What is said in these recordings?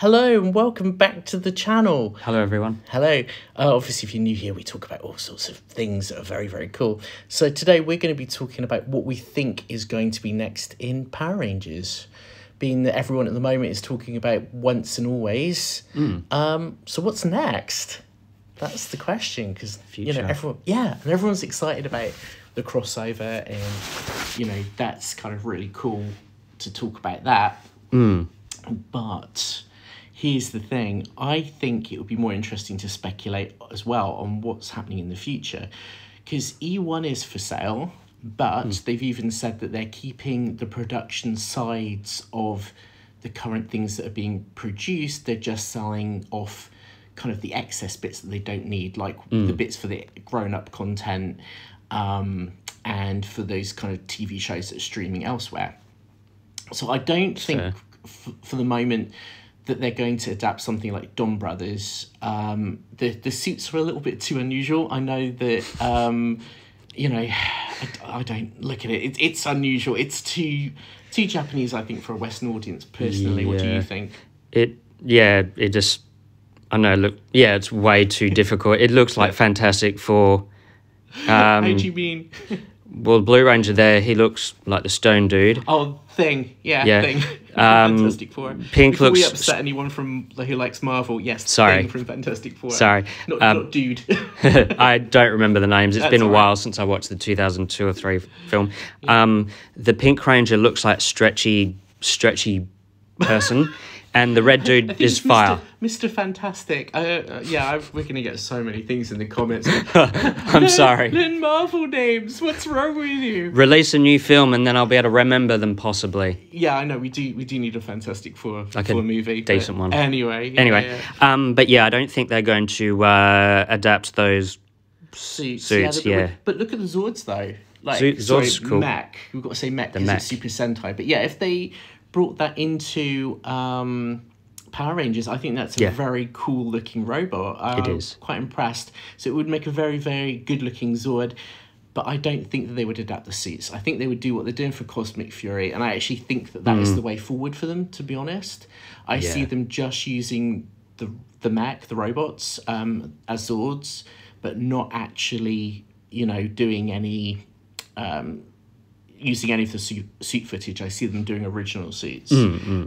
Hello and welcome back to the channel. Hello everyone. Hello. Obviously, if you're new here, we talk about all sorts of things that are very, very cool. So today we're going to be talking about what we think is going to be next in Power Rangers, being that everyone at the moment is talking about once and always. So what's next? That's the question, because everyone's excited about the crossover, and that's kind of really cool to talk about that. But here's the thing, I think it would be more interesting to speculate as well on what's happening in the future, because E1 is for sale, but they've even said that they're keeping the production sides of the current things that are being produced. They're just selling off kind of the excess bits that they don't need, like the bits for the grown-up content and for those kind of TV shows that are streaming elsewhere. So I don't think for the moment that they're going to adapt something like Dawn Brothers. The suits are a little bit too unusual. I know that, I don't look at it. It's unusual. It's too Japanese, I think, for a Western audience, personally. Yeah. What do you think? It's way too difficult. It looks like Fantastic Four. How do you mean? Well, Blue Ranger there, he looks like the stone dude. Oh, Thing. Yeah. Thing. Fantastic Four. Pink Before looks... we upset anyone who likes Marvel, yes, sorry. Thing from Fantastic Four. Sorry. Not dude. I don't remember the names. It's That's been a all while right. since I watched the 2002 or 3 film. The Pink Ranger looks like stretchy person. And the red dude is fire. Mr. Fantastic. We're going to get so many things in the comments. I'm sorry. Then Marvel names. What's wrong with you? Release a new film and then I'll be able to remember them possibly. Yeah, I know. We do need a Fantastic Four like a movie. Decent one. Anyway. But yeah, I don't think they're going to adapt those suits. But look at the Zords, though. Zord's cool. Mech. We've got to say Mech because it's Super Sentai. But yeah, if they brought that into Power Rangers, I think that's a very cool looking robot. It is. Quite impressed. So it would make a very, very good looking Zord, but I don't think that they would adapt the suits. I think they would do what they're doing for Cosmic Fury, and I actually think that is the way forward for them, to be honest. I see them just using the mech, the robots, as Zords, but not actually, doing any... using any of the suit footage. I see them doing original suits,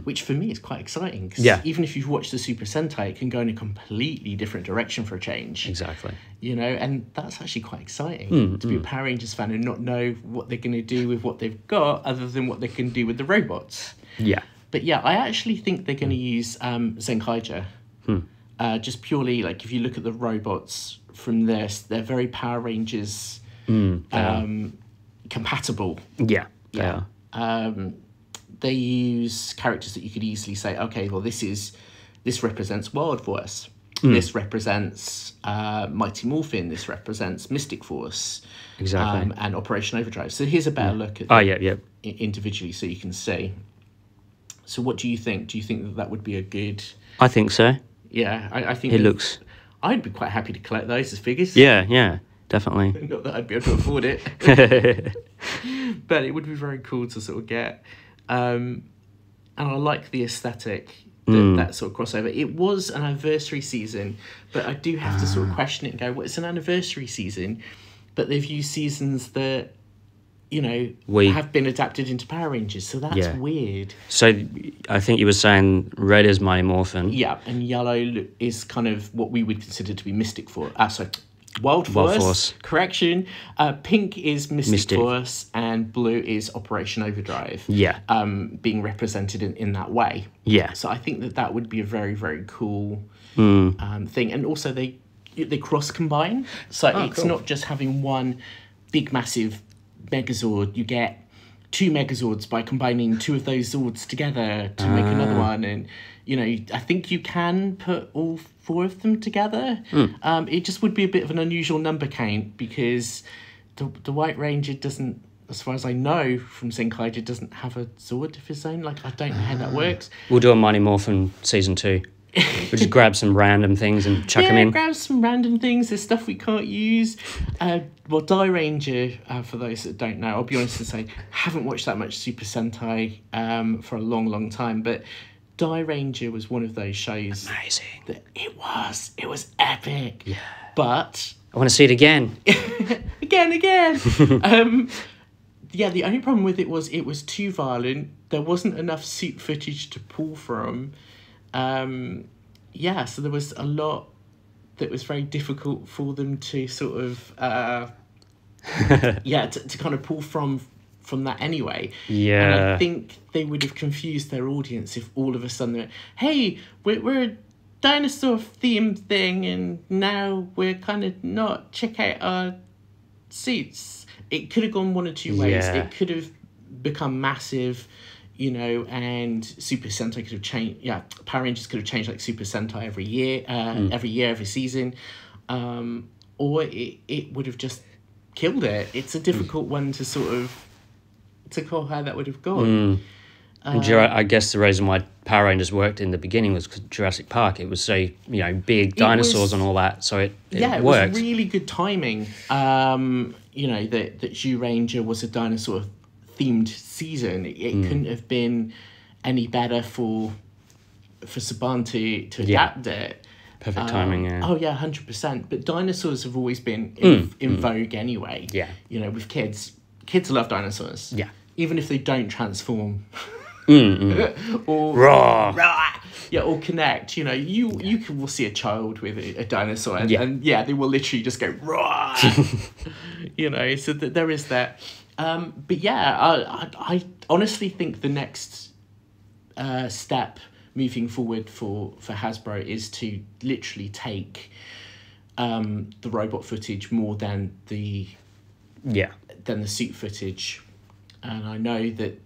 which for me is quite exciting. Because even if you've watched the Super Sentai, it can go in a completely different direction for a change. Exactly. And that's actually quite exciting to be a Power Rangers fan and not know what they're going to do with what they've got other than what they can do with the robots. Yeah. But yeah, I actually think they're going to use Zenkaija. Just purely, like, if you look at the robots from this, they're very Power Rangers... compatible. Yeah. They use characters that you could easily say, okay, well, this represents Wild Force. This represents Mighty Morphin. This represents Mystic Force. Exactly. And Operation Overdrive. So here's a better look at them individually so you can see. So what do you think? Do you think that would be a good... I think so. Yeah, I think... It looks... I'd be quite happy to collect those as figures. Yeah. Definitely. Not that I'd be able to afford it. But it would be very cool to sort of get. And I like the aesthetic, that sort of crossover. It was an anniversary season, but I do have to sort of question it and go, well, it's an anniversary season, but they've used seasons that, have been adapted into Power Rangers, so that's weird. So I think you were saying red is Mighty Morphin. Yeah, and yellow is kind of what we would consider to be Mystic Force. Wild Force. Correction. Pink is Mystic Force and blue is Operation Overdrive. Yeah. Being represented in that way. Yeah. So I think that would be a very, very cool thing. And also they cross combine. So it's not just having one big massive Megazord. You get 2 Megazords by combining 2 of those Zords together to make another one. And I think you can put all 4 of them together. It just would be a bit of an unusual number count because the White Ranger doesn't, as far as I know from Zenkaija, doesn't have a Zord of his own. Like, I don't know how that works. We'll do a Mighty Morphin season 2. We'll just grab some random things and chuck them in. Yeah, grab some random things. There's stuff we can't use. Die Ranger, for those that don't know, I'll be honest and say, haven't watched that much Super Sentai for a long, long time, but Die Ranger was one of those shows. Amazing. That it was epic. Yeah. But I want to see it again. again. Yeah, the only problem with it was too violent. There wasn't enough suit footage to pull from. Yeah, so there was a lot that was very difficult for them to sort of to kind of pull from that anyway. Yeah. And I think they would have confused their audience if all of a sudden they went, hey, we're a dinosaur themed thing and now we're kind of not. Check out our suits. It could have gone one or two ways. Yeah. It could have become massive, you know, and Super Sentai could have changed. Yeah, Power Rangers could have changed like Super Sentai every year, every season. Or it would have just killed it. It's a difficult one to sort of to call how that would have gone. I guess the reason why Power Rangers worked in the beginning was 'cause Jurassic Park. It was so, you know, big dinosaurs and all that, so it it worked. was really good timing. You know, that Ranger was a dinosaur themed season. It couldn't have been any better for Saban to adapt it. Perfect timing, yeah. Oh yeah, 100%. But dinosaurs have always been in vogue anyway. Yeah. You know, with kids love dinosaurs. Yeah. Even if they don't transform. Or yeah, or connect. You know, will see a child with a dinosaur and they will literally just go raw. You know, so that there is that. But yeah, I honestly think the next step moving forward for Hasbro is to literally take the robot footage more than the suit footage. And I know that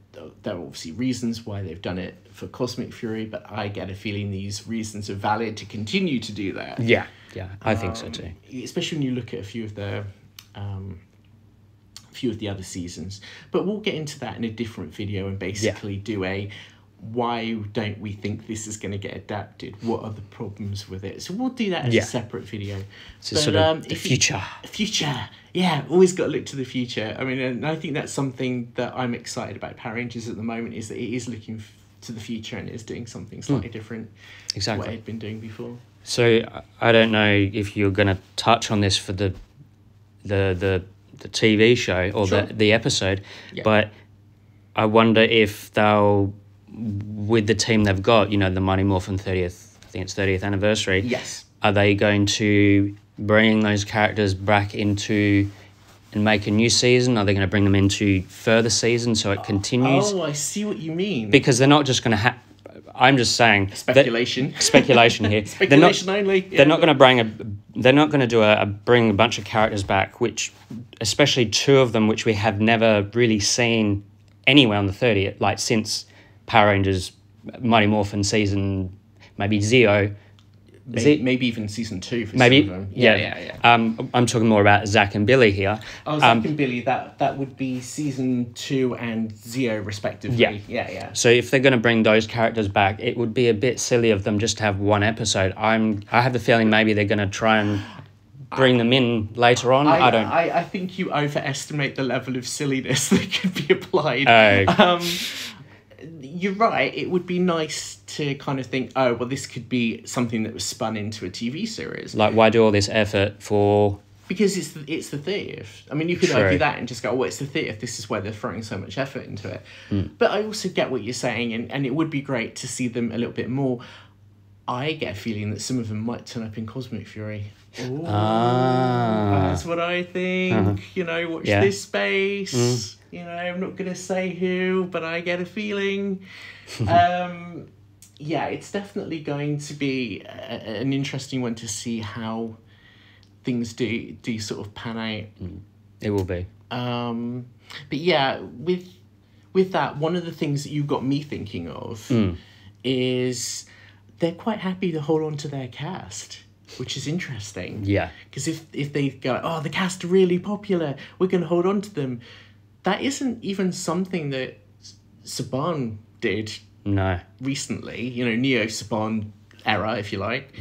there are obviously reasons why they've done it for Cosmic Fury, but I get a feeling these reasons are valid to continue to do that. Yeah, I think so too. Especially when you look at a few of the other seasons. But we'll get into that in a different video and basically do a why don't we think this is going to get adapted? What are the problems with it? So we'll do that as a separate video. So sort of the future. Yeah, always got to look to the future. I mean, and I think that's something that I'm excited about Power Rangers at the moment, is that it is looking to the future and is doing something slightly different to what it had been doing before. So I don't know if you're going to touch on this for the TV show or the episode, but I wonder if they'll, with the team they've got, you know, the Mighty Morphin 30th anniversary. Yes. Are they going to bring those characters back into and make a new season? Are they going to bring them into further seasons so it continues? Oh, I see what you mean. Because they're not just going to I'm just saying speculation here. Speculation only. They're not going to bring a bunch of characters back, which, especially two of them, which we have never really seen anywhere on the 30th, like since Power Rangers Mighty Morphin season, maybe Zeo. Maybe even season 2 for some of them. Yeah. I'm talking more about Zach and Billy here. Oh, Zach and Billy, that would be season 2 and Zeo respectively. Yeah. So if they're going to bring those characters back, it would be a bit silly of them just to have one episode. I have the feeling maybe they're going to try and bring them in later on. I think you overestimate the level of silliness that could be applied. You're right. It would be nice to kind of think, oh, well, this could be something that was spun into a TV series. Like, why do all this effort for? Because it's the 30th. I mean, you could argue that and just go, oh, it's the 30th. This is why they're throwing so much effort into it. But I also get what you're saying, and it would be great to see them a little bit more. I get a feeling that some of them might turn up in Cosmic Fury. Oh, that's what I think. You know, watch this space. You know, I'm not going to say who, but I get a feeling. It's definitely going to be an interesting one to see how things do sort of pan out. It will be. But yeah, with that, one of the things that you got me thinking of is they're quite happy to hold on to their cast, which is interesting. Yeah. Because if they go, oh, the cast are really popular, we're going to hold on to them. That isn't even something that Saban did recently. You know, Neo Saban era, if you like.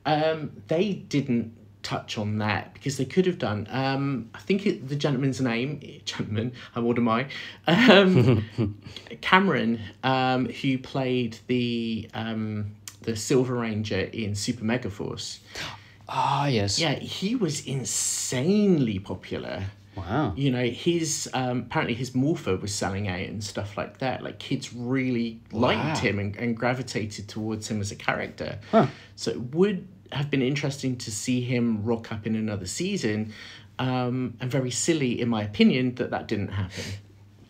Yeah. They didn't touch on that because they could have done. I think the gentleman's name, how old am I? Cameron, who played the Silver Ranger in Super Mega Force. Ah, yes. Yeah, he was insanely popular. Wow. You know, his apparently his morpher was selling out and stuff like that. Like kids really liked him and gravitated towards him as a character. Huh. So it would have been interesting to see him rock up in another season. And very silly, in my opinion, that didn't happen.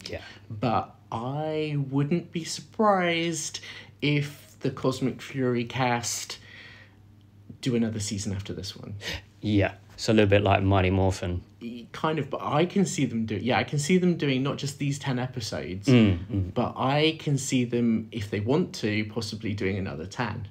Yeah. But I wouldn't be surprised if the Cosmic Fury cast do another season after this one. Yeah. So a little bit like Mighty Morphin. Kind of, but I can see them I can see them doing not just these 10 episodes, but I can see them, if they want to, possibly doing another 10.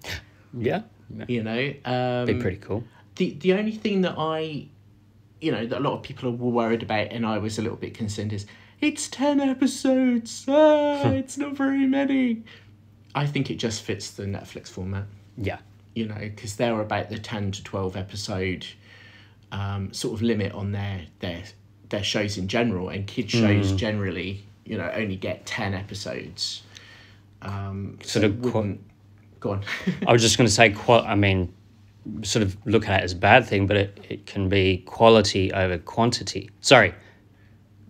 Yeah. You know? Be pretty cool. The only thing that that a lot of people were worried about, and I was a little bit concerned, is it's 10 episodes. It's not very many. I think it just fits the Netflix format. Yeah. You know, because they're about the 10 to 12 episode sort of limit on their shows in general, and kids shows generally, you know, only get 10 episodes. Go on. I was just going to say, I mean, sort of look at it as a bad thing, but it can be quality over quantity. Sorry.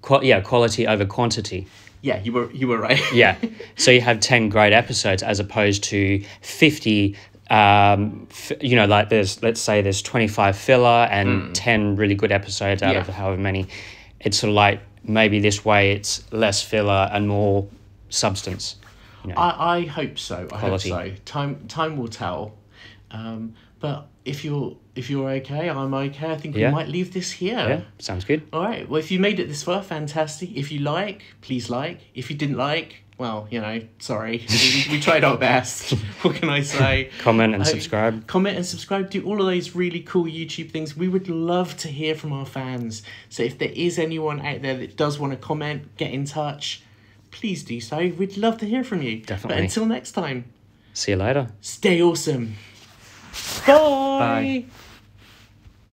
Quality over quantity. Yeah, you were right. Yeah. So you have 10 great episodes as opposed to 50. Like let's say there's 25 filler and 10 really good episodes out of however many. It's sort of like maybe this way it's less filler and more substance. You know. I hope so. Quality. I hope so. Time will tell. But if you're okay, I'm okay. I think we might leave this here. Yeah, sounds good. All right. Well, if you made it this far, fantastic. If you like, please like. If you didn't like, well, you know, sorry. we tried our best. What can I say? Comment and subscribe. Comment and subscribe. Do all of those really cool YouTube things. We would love to hear from our fans. So if there is anyone out there that does want to comment, get in touch, please do so. We'd love to hear from you. Definitely. But until next time. See you later. Stay awesome. Bye. Bye.